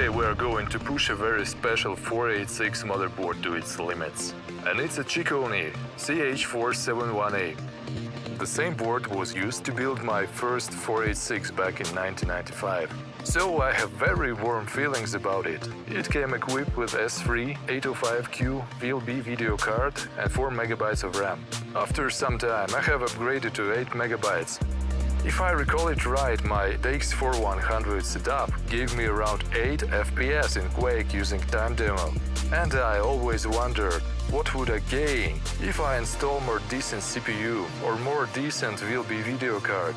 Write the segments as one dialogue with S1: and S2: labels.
S1: Today we are going to push a very special 486 motherboard to its limits. And it's a Chicony CH-471A. The same board was used to build my first 486 back in 1995. So I have very warm feelings about it. It came equipped with S3 805Q VLB video card and 4 MB of RAM. After some time I have upgraded to 8 MB. If I recall it right, my DX4100 setup gave me around 8 FPS in Quake using time demo. And I always wondered, what would I gain if I install more decent CPU or more decent VLB video card?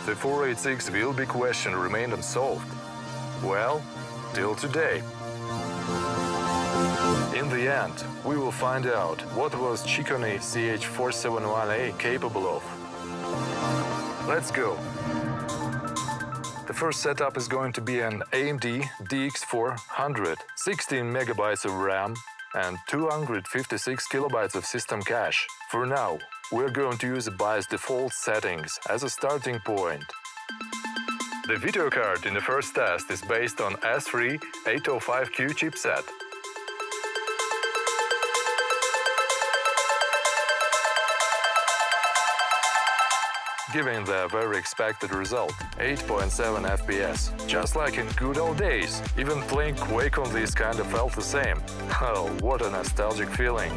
S1: The 486 VLB question remained unsolved. Well, till today. In the end, we will find out what was Chicony CH-471A capable of. Let's go! The first setup is going to be an AMD DX400, 16 MB of RAM and 256 KB of system cache. For now, we're going to use the BIOS default settings as a starting point. The video card in the first test is based on S3 805Q chipset. Giving the very expected result, 8.7 FPS. Just like in good old days, even playing Quake on this kind of felt the same. Oh, what a nostalgic feeling.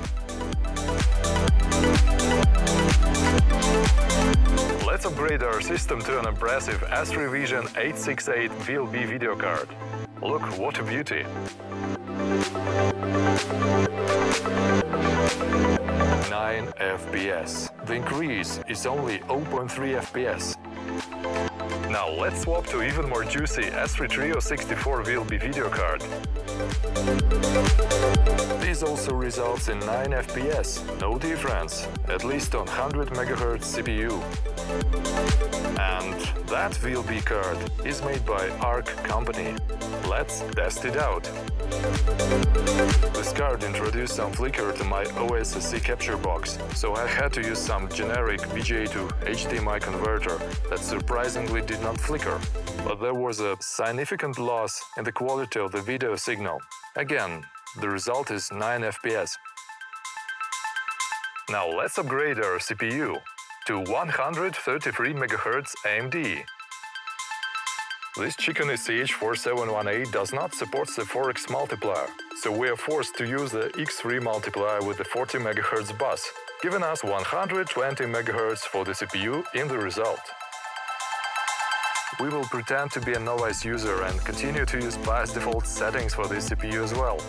S1: Let's upgrade our system to an impressive S3 Vision 868 VLB video card. Look, what a beauty! FPS. The increase is only 0.3 FPS. Now let's swap to even more juicy S3 Trio 64 VLB video card. This also results in 9 FPS, no difference, at least on 100 MHz CPU. And that VLB card is made by ARK company. Let's test it out. This card introduced some flicker to my OSSC capture box, so I had to use some generic VGA to HDMI converter that surprisingly did not flicker. But there was a significant loss in the quality of the video signal. Again, the result is 9 FPS. Now let's upgrade our CPU to 133 MHz AMD. This Chicony CH-471A does not support the 4x multiplier, so we are forced to use the X3 multiplier with the 40 MHz bus, giving us 120 MHz for the CPU in the result. We will pretend to be a novice user and continue to use BIOS default settings for this CPU as well.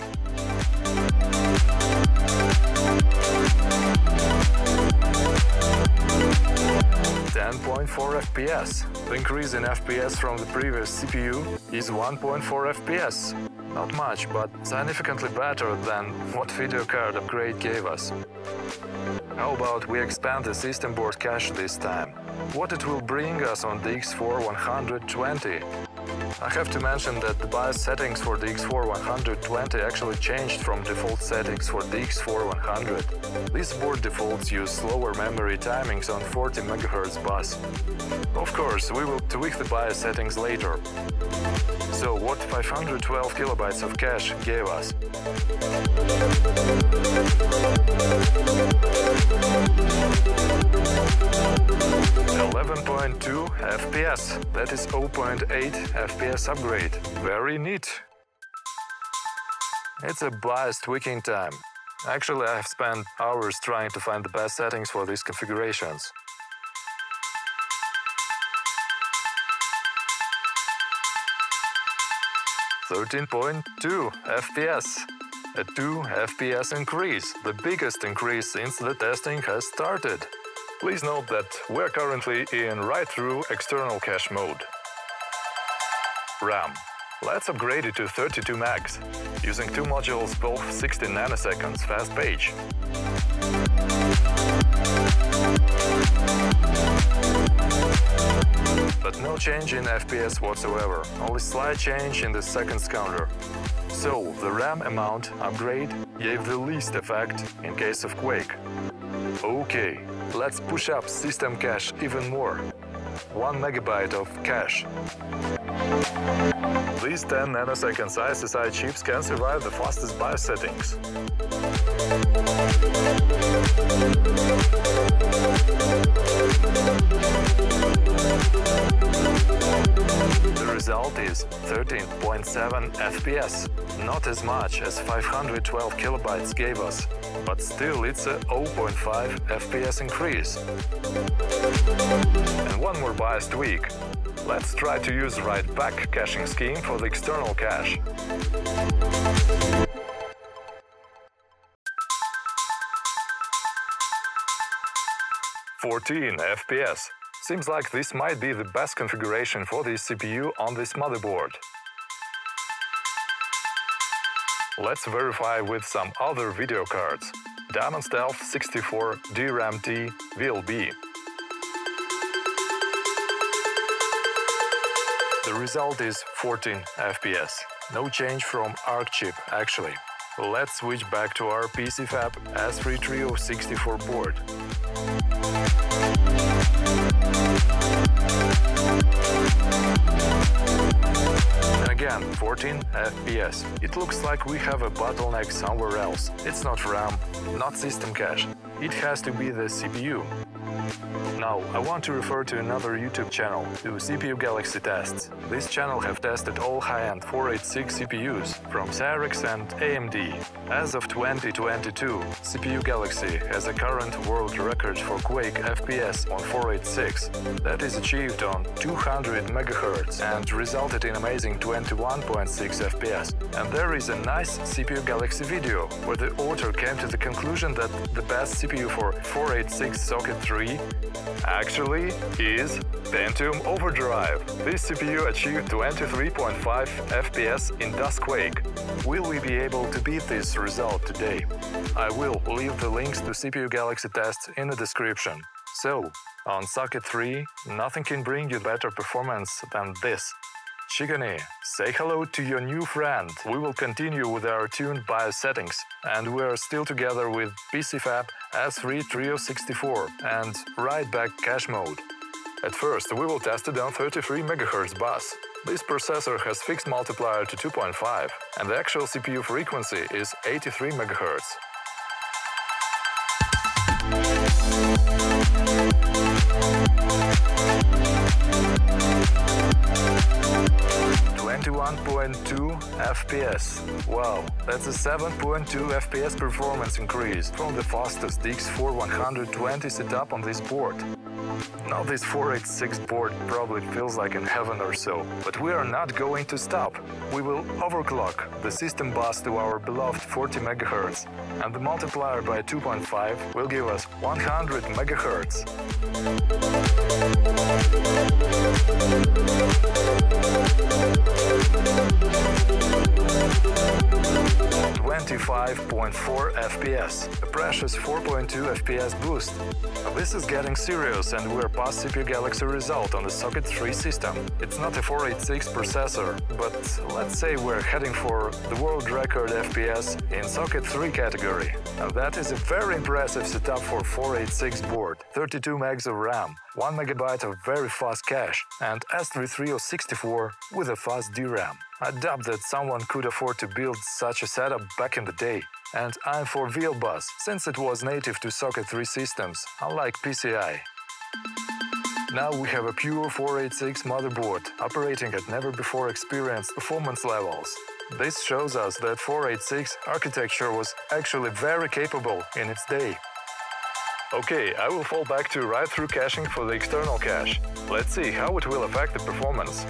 S1: FPS. The increase in FPS from the previous CPU is 1.4 FPS. Not much, but significantly better than what video card upgrade gave us. How about we expand the system board cache this time? What it will bring us on the DX4120? I have to mention that the BIOS settings for the DX4120 actually changed from default settings for the DX4100. These board defaults use slower memory timings on 40 MHz bus. Of course, we will tweak the BIOS settings later. So what 512 KB of cache gave us? 11.2 FPS, that is 0.8 FPS upgrade. Very neat. It's a BIOS tweaking time. Actually, I have spent hours trying to find the best settings for these configurations. .2 FPS. A 2 FPS increase, the biggest increase since the testing has started. Please note that we're currently in write-through external cache mode. RAM. Let's upgrade it to 32 MB, using 2 modules, both 60 nanoseconds fast page. But no change in FPS whatsoever, only slight change in the seconds counter. So, the RAM amount upgrade gave the least effect in case of Quake. Okay, let's push up system cache even more. 1 MB of cache. These 10 nanosecond SSI chips can survive the fastest BIOS settings. The result is 13.7 FPS, not as much as 512 kilobytes gave us, but still it's a 0.5 FPS increase. And one more BIOS tweak. Let's try to use write-back caching scheme for the external cache. (14 FPS). Seems like this might be the best configuration for this CPU on this motherboard. Let's verify with some other video cards. Diamond Stealth 64 DRAM T VLB. The result is 14 FPS. No change from ARK chip, actually. Let's switch back to our PCFab S3 Trio 64 board. And again, 14 FPS. It looks like we have a bottleneck somewhere else. It's not RAM, not system cache. It has to be the CPU. Now, I want to refer to another YouTube channel, to CPU Galaxy Tests. This channel have tested all high-end 486 CPUs from Cirrus and AMD. As of 2022, CPU Galaxy has a current world record for Quake FPS on 486. That is achieved on 200 MHz and resulted in amazing 21.6 FPS. And there is a nice CPU Galaxy video where the author came to the conclusion that the best CPU for 486 socket 3 actually is Pentium Overdrive. This CPU achieved 23.5 FPS in DOS Quake. Will we be able to beat this result today? I will leave the links to CPU Galaxy tests in the description. So, on socket 3, nothing can bring you better performance than this. Chicony, say hello to your new friend. We will continue with our tuned BIOS settings, and we are still together with PCFab S3 Trio 64 and write-back cache mode. At first, we will test it on 33 MHz bus. This processor has fixed multiplier to 2.5, and the actual CPU frequency is 83 MHz. (21.2 FPS). Wow, that's a 7.2 FPS performance increase from the fastest DX4120 setup on this board. Now this 486 board probably feels like in heaven or so, but we are not going to stop. We will overclock the system bus to our beloved 40 MHz, and the multiplier by 2.5 will give us 100 MHz. 25.4 FPS, a precious 4.2 FPS boost. This is getting serious, and we're past CPU Galaxy result on the socket 3 system. It's not a 486 processor, but let's say we're heading for the world record FPS in socket 3 category. Now that is a very impressive setup for 486 board, 32 MB of RAM, 1 MB of very fast cache, and S3 Trio 64 with a fast DRAM. I doubt that someone could afford to build such a setup back in the day. And I'm for VL bus, since it was native to socket 3 systems, unlike PCI. Now we have a pure 486 motherboard, operating at never-before experienced performance levels. This shows us that 486 architecture was actually very capable in its day. Okay, I will fall back to write-through caching for the external cache. Let's see how it will affect the performance.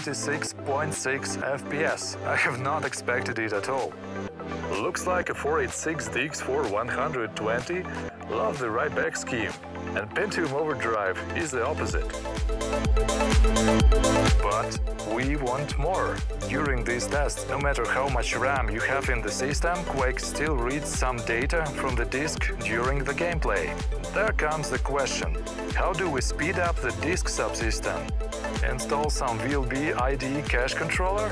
S1: (26.6 FPS). I have not expected it at all. Looks like a 486 DX4120 loves the write-back scheme, and Pentium Overdrive is the opposite. But we want more. During these tests, no matter how much RAM you have in the system, Quake still reads some data from the disk during the gameplay. There comes the question: How do we speed up the disk subsystem? Install some VLB IDE cache controller?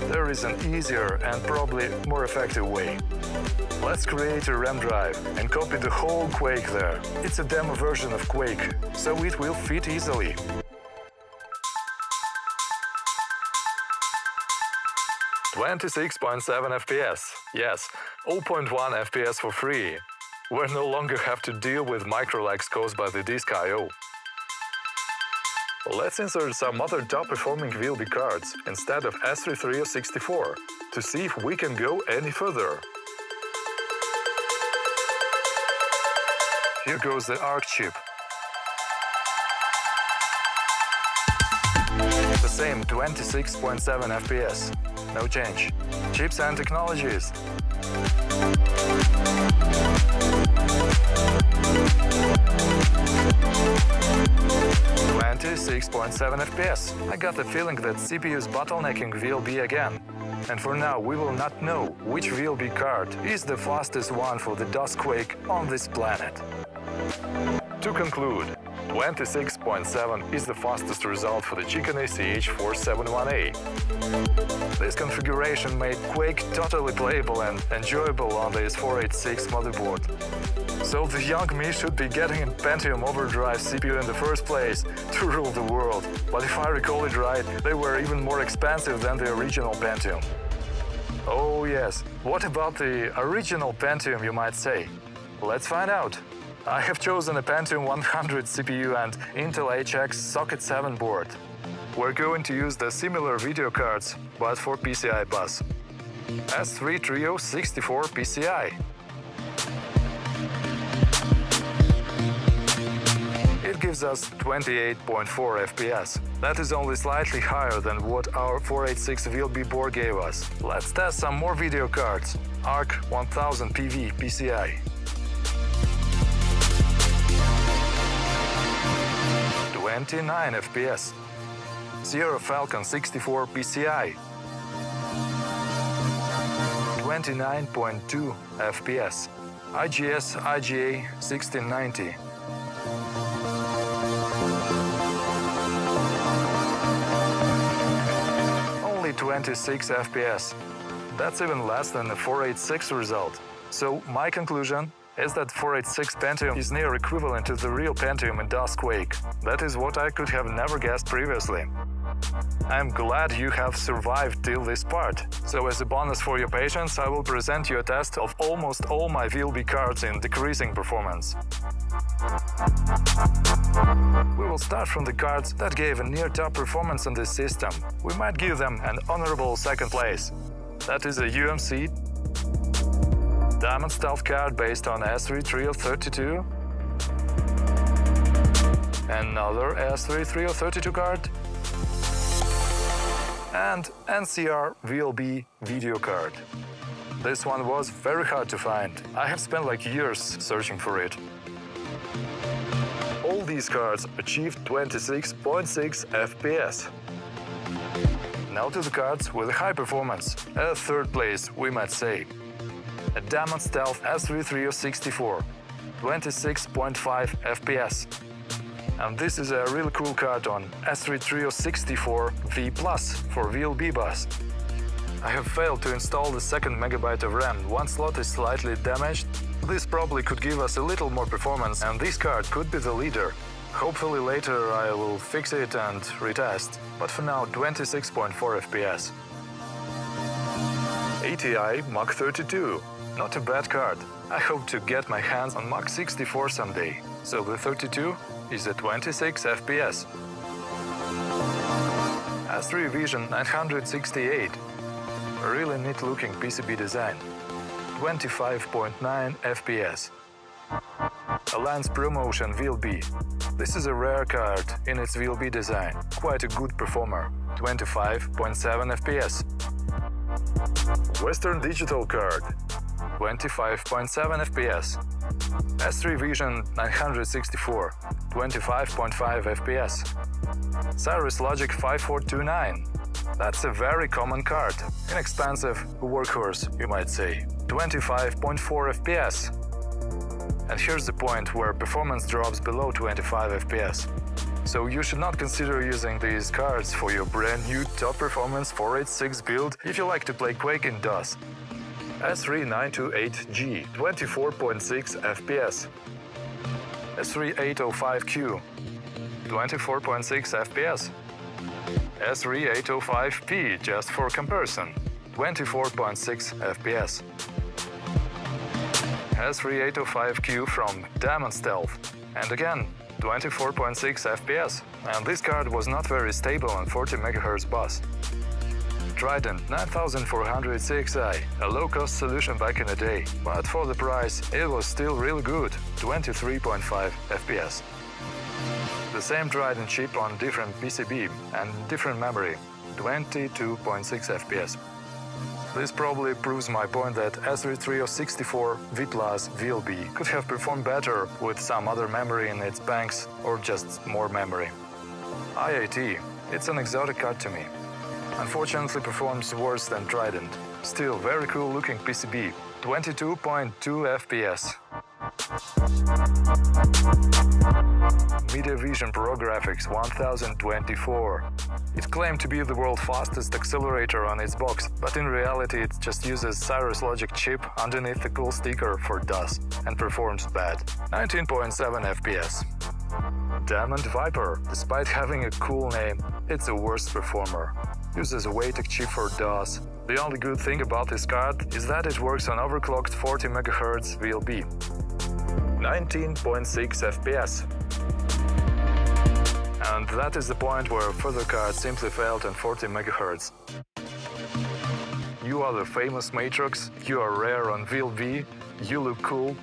S1: There is an easier and probably more effective way. Let's create a RAM drive and copy the whole Quake there. It's a demo version of Quake, so it will fit easily. .26.7 FPS. Yes, 0.1 FPS for free. We no longer have to deal with micro-lags caused by the disk I/O. Let's insert some other top-performing VLB cards instead of S3364 to see if we can go any further. Here goes the ARK chip. The same 26.7 FPS. No change. Chips and technologies. .26.7 FPS. I got the feeling that CPU is bottlenecking VLB again. And for now, we will not know which VLB card is the fastest one for the DOS Quake on this planet. To conclude, 26.7 is the fastest result for the Chicony CH-471A. This configuration made Quake totally playable and enjoyable on this 486 motherboard. So the young me should be getting a Pentium overdrive CPU in the first place to rule the world. But if I recall it right, they were even more expensive than the original Pentium. Oh yes, what about the original Pentium, you might say? Let's find out. I have chosen a Pentium 100 CPU and Intel HX Socket 7 board. We're going to use the similar video cards, but for PCI bus. S3 Trio 64 PCI. It gives us 28.4 FPS. That is only slightly higher than what our 486 VLB board gave us. Let's test some more video cards. ARK 1000PV PCI. 29 FPS. Sierra Falcon 64 PCI. 29.2 FPS. IGS IGA 1690. Only 26 FPS. That's even less than the 486 result. So my conclusion is that 486 Pentium is near equivalent to the real Pentium in DOS Quake. That is what I could have never guessed previously. I'm glad you have survived till this part. So as a bonus for your patience, I will present you a test of almost all my VLB cards in decreasing performance. We will start from the cards that gave a near top performance on this system. We might give them an honorable second place. That is a UMC Diamond Stealth card based on S3 Trio 32, another S3 Trio 32 card, and NCR VLB video card. This one was very hard to find. I have spent like years searching for it. All these cards achieved 26.6 FPS. Now to the cards with a high performance, a third place we might say. A Diamond Stealth S3 Trio 64, 26.5 FPS. And this is a really cool card on S3 Trio 64 V Plus for VLB bus. I have failed to install the second megabyte of RAM. One slot is slightly damaged. This probably could give us a little more performance, and this card could be the leader. Hopefully later I will fix it and retest. But for now, 26.4 FPS. ATI Mach 32. Not a bad card. I hope to get my hands on Mach 64 someday. So the 32 is at 26 FPS. S3 Vision 968. A really neat looking PCB design. 25.9 FPS. Avance ProMotion VLB. This is a rare card in its VLB design. Quite a good performer. 25.7 FPS. Western Digital card. 25.7 FPS. S3 Vision 964, 25.5 FPS. Cirrus Logic 5429. That's a very common card. Inexpensive workhorse, you might say. 25.4 FPS. And here's the point where performance drops below 25 FPS. So you should not consider using these cards for your brand new top performance 486 build if you like to play Quake in DOS. S3928G 24.6 FPS, S3805Q 24.6 FPS, S3805P just for comparison 24.6 FPS, S3805Q from Diamond Stealth, and again 24.6 FPS, and this card was not very stable on 40 MHz bus. Trident 9400 CXI, a low-cost solution back in the day, but for the price it was still really good, 23.5 FPS. The same Trident chip on different PCB and different memory, 22.6 FPS. This probably proves my point that S3364V Plus VLB could have performed better with some other memory in its banks or just more memory. IAT, it's an exotic card to me. Unfortunately performs worse than Trident. Still very cool looking PCB, 22.2 FPS. MediaVision Pro Graphics 1024. It claimed to be the world's fastest accelerator on its box, but in reality it just uses Cirrus Logic chip underneath the cool sticker for DOS and performs bad, 19.7 FPS. Diamond Viper, despite having a cool name, it's the worst performer. Uses a Waitek chip for DOS. The only good thing about this card is that it works on overclocked 40 MHz VLB. 19.6 FPS. And that is the point where further cards simply failed on 40 MHz. You are the famous Matrox, you are rare on VLB, you look cool,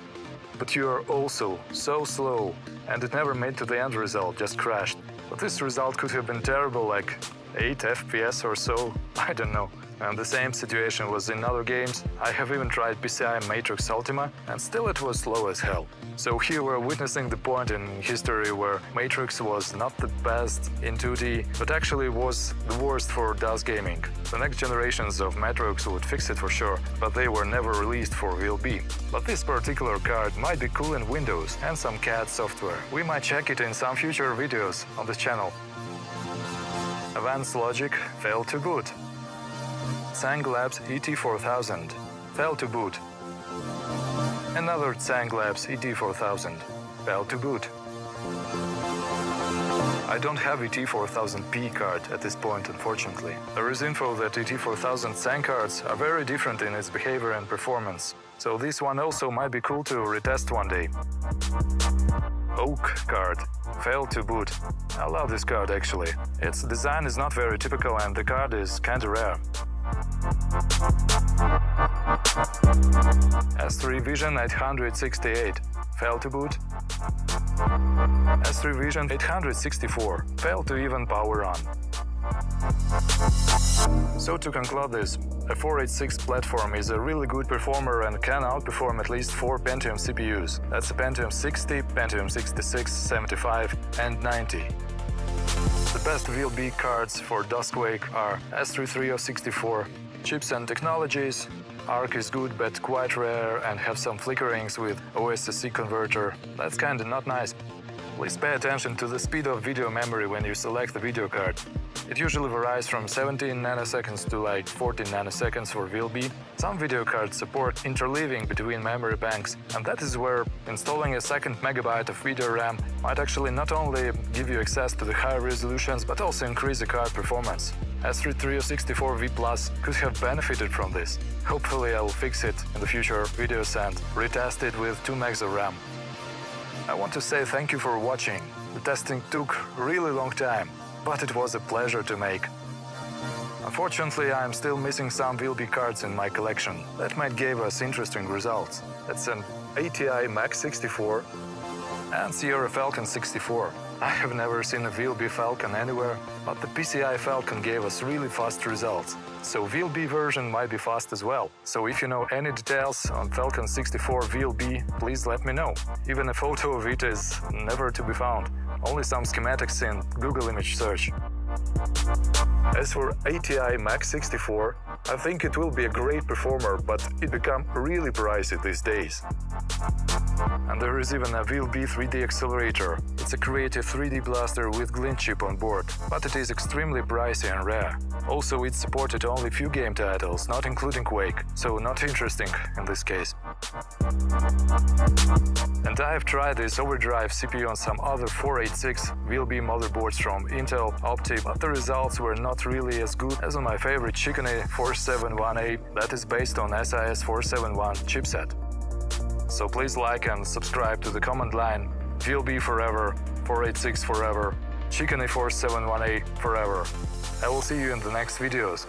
S1: but you are also so slow, and it never made to the end result, just crashed. But this result could have been terrible, like 8 FPS or so, I don't know. And the same situation was in other games. I have even tried PCI Matrix Ultima, and still it was slow as hell. So here we're witnessing the point in history where Matrix was not the best in 2D, but actually was the worst for DOS gaming. The next generations of Matrix would fix it for sure, but they were never released for VLB. But this particular card might be cool in Windows and some CAD software. We might check it in some future videos on this channel. Avance Logic failed to boot. Tsang Labs ET4000 failed to boot. Another Tsang Labs ET4000 failed to boot. I don't have ET4000P card at this point, unfortunately. There is info that ET4000 Tsang cards are very different in its behavior and performance, so this one also might be cool to retest one day. Oak card failed to boot. I love this card actually. Its design is not very typical and the card is kinda rare. S3 Vision 868 failed to boot. S3 Vision 864 failed to even power on. So to conclude this, a 486 platform is a really good performer and can outperform at least 4 Pentium CPUs. That's a Pentium 60, Pentium 66, 75 and 90. The best VLB cards for DOS Quake are S3364. Chips and technologies. ARK is good but quite rare and have some flickerings with OSSC converter. That's kinda not nice. Please pay attention to the speed of video memory when you select the video card. It usually varies from 17 nanoseconds to like 14 nanoseconds for VLB. Some video cards support interleaving between memory banks, and that is where installing a second megabyte of video RAM might actually not only give you access to the higher resolutions, but also increase the card performance. S3364V Plus could have benefited from this. Hopefully I'll fix it in the future videos and retest it with 2 megs of RAM. I want to say thank you for watching. The testing took a really long time, but it was a pleasure to make. Unfortunately, I'm still missing some VLB cards in my collection that might give us interesting results. That's an ATI Mach 64 and Sierra Falcon 64. I have never seen a VLB Falcon anywhere, but the PCI Falcon gave us really fast results. So VLB version might be fast as well. So if you know any details on Falcon 64 VLB, please let me know. Even a photo of it is never to be found. Only some schematics in Google image search. As for ATI Mach 64, I think it will be a great performer, but it become really pricey these days. And there is even a VLB 3D accelerator. It's a creative 3D blaster with glint chip on board, but it is extremely pricey and rare. Also, it supported only few game titles, not including Quake, so not interesting in this case. And I have tried this overdrive CPU on some other 486 VLB motherboards from Intel, Opti, but the results were not really as good as on my favorite Chicony CH-471A that is based on SIS471 chipset. So please like and subscribe to the command line VLB forever, 486 forever, Chicony 471A forever. I will see you in the next videos.